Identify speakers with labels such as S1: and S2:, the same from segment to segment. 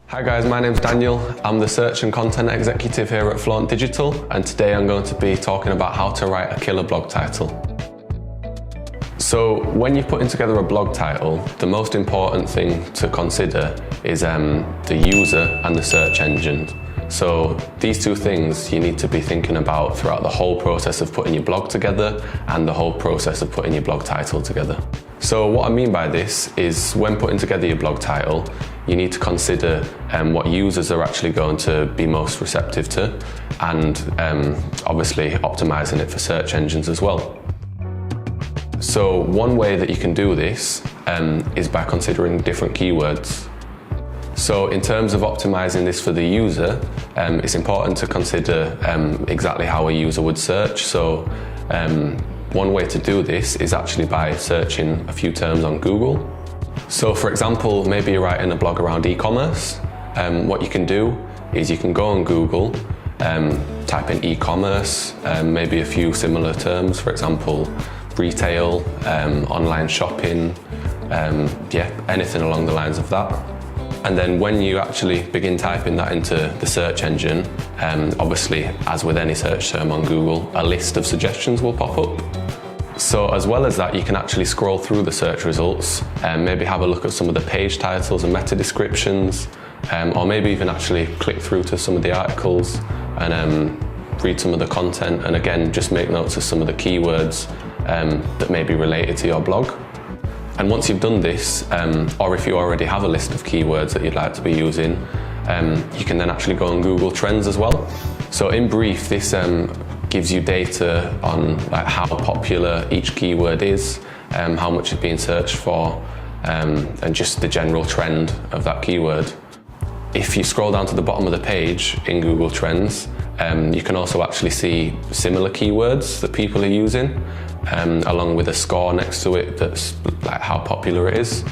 S1: Hi guys, my name's Daniel. I'm the Search and Content Executive here at Flaunt Digital, and today I'm going to be talking about how to write a killer blog title. So when you're putting together a blog title, the most important thing to consider is the user and the search engine. So these two things you need to be thinking about throughout the whole process of putting your blog together and the whole process of putting your blog title together. So what I mean by this is when putting together your blog title, you need to consider what users are actually going to be most receptive to, and obviously optimizing it for search engines as well. So one way that you can do this is by considering different keywords. So in terms of optimizing this for the user, it's important to consider exactly how a user would search. So one way to do this is actually by searching a few terms on Google. So for example, maybe you're writing a blog around e-commerce. What you can do is you can go on Google, type in e-commerce, maybe a few similar terms, for example, retail, online shopping, anything along the lines of that. And then when you actually begin typing that into the search engine, obviously, as with any search term on Google, a list of suggestions will pop up. So as well as that, you can actually scroll through the search results and maybe have a look at some of the page titles and meta descriptions, or maybe even actually click through to some of the articles and read some of the content, and again, just make notes of some of the keywords that may be related to your blog. And once you've done this, or if you already have a list of keywords that you'd like to be using, you can then actually go on Google Trends as well. So in brief, this gives you data on how popular each keyword is, how much is being searched for, and just the general trend of that keyword. If you scroll down to the bottom of the page in Google Trends, you can also actually see similar keywords that people are using, along with a score next to it that's like how popular it is.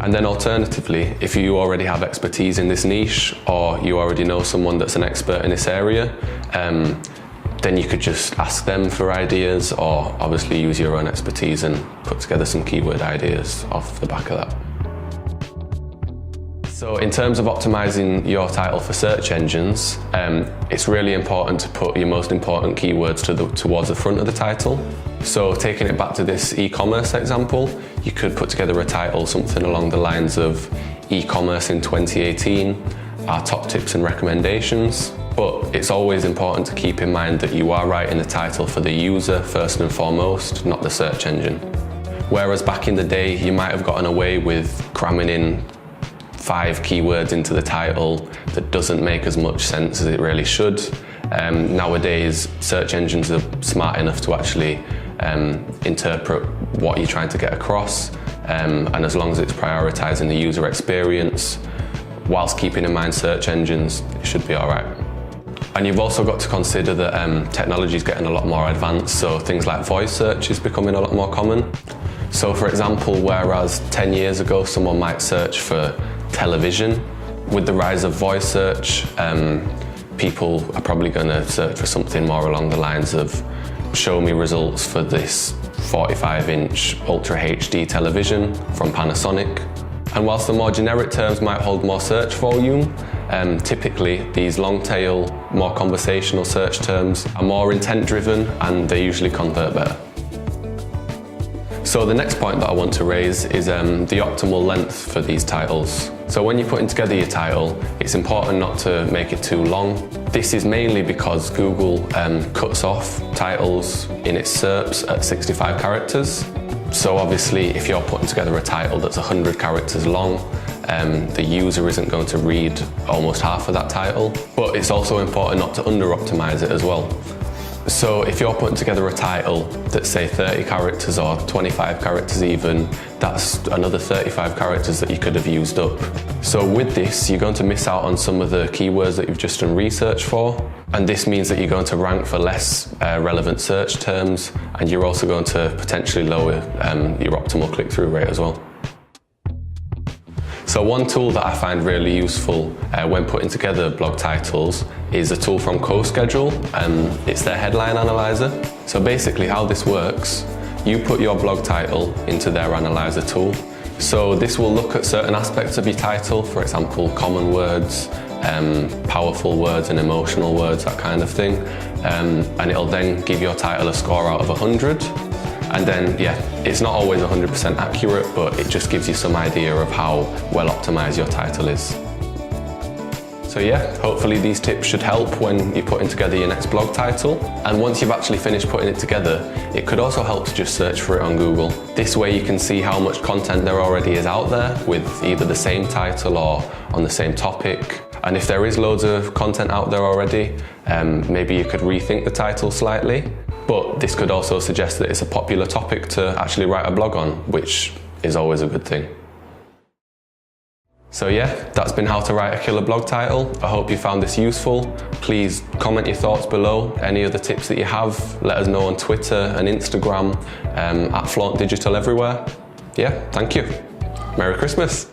S1: And then alternatively, if you already have expertise in this niche, or you already know someone that's an expert in this area, then you could just ask them for ideas, or obviously use your own expertise and put together some keyword ideas off the back of that. So in terms of optimizing your title for search engines, it's really important to put your most important keywords towards the front of the title. So taking it back to this e-commerce example, you could put together a title something along the lines of e-commerce in 2018, our top tips and recommendations. But it's always important to keep in mind that you are writing the title for the user first and foremost, not the search engine. Whereas back in the day, you might have gotten away with cramming in 5 keywords into the title that doesn't make as much sense as it really should. Nowadays, search engines are smart enough to actually interpret what you're trying to get across, and as long as it's prioritizing the user experience, whilst keeping in mind search engines, it should be all right. And you've also got to consider that technology is getting a lot more advanced, so things like voice search is becoming a lot more common. So for example, whereas 10 years ago someone might search for television, with the rise of voice search, people are probably going to search for something more along the lines of show me results for this 45-inch Ultra HD television from Panasonic. And whilst the more generic terms might hold more search volume, typically these long tail, more conversational search terms are more intent driven, and they usually convert better. So the next point that I want to raise is the optimal length for these titles. So when you're putting together your title, it's important not to make it too long. This is mainly because Google cuts off titles in its SERPs at 65 characters. So obviously, if you're putting together a title that's 100 characters long, the user isn't going to read almost half of that title. But it's also important not to under-optimize it as well. So if you're putting together a title that's say 30 characters or 25 characters even, that's another 35 characters that you could have used up. So with this, you're going to miss out on some of the keywords that you've just done research for. And this means that you're going to rank for less relevant search terms, and you're also going to potentially lower your optimal click-through rate as well. So one tool that I find really useful when putting together blog titles is a tool from CoSchedule. It's their headline analyzer. So basically how this works, you put your blog title into their analyzer tool, So this will look at certain aspects of your title, for example, common words, powerful words and emotional words, that kind of thing. And it'll then give your title a score out of 100. And then, yeah, it's not always 100% accurate, but it just gives you some idea of how well optimized your title is. So yeah, hopefully these tips should help when you're putting together your next blog title. And once you've actually finished putting it together, it could also help to just search for it on Google. This way you can see how much content there already is out there with either the same title or on the same topic. And if there is loads of content out there already, maybe you could rethink the title slightly. But this could also suggest that it's a popular topic to actually write a blog on, which is always a good thing. So yeah, that's been how to write a killer blog title. I hope you found this useful. Please comment your thoughts below. Any other tips that you have, let us know on Twitter and Instagram, at Flaunt Digital everywhere. Yeah, thank you. Merry Christmas.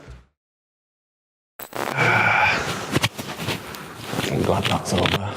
S1: I'm glad that's over.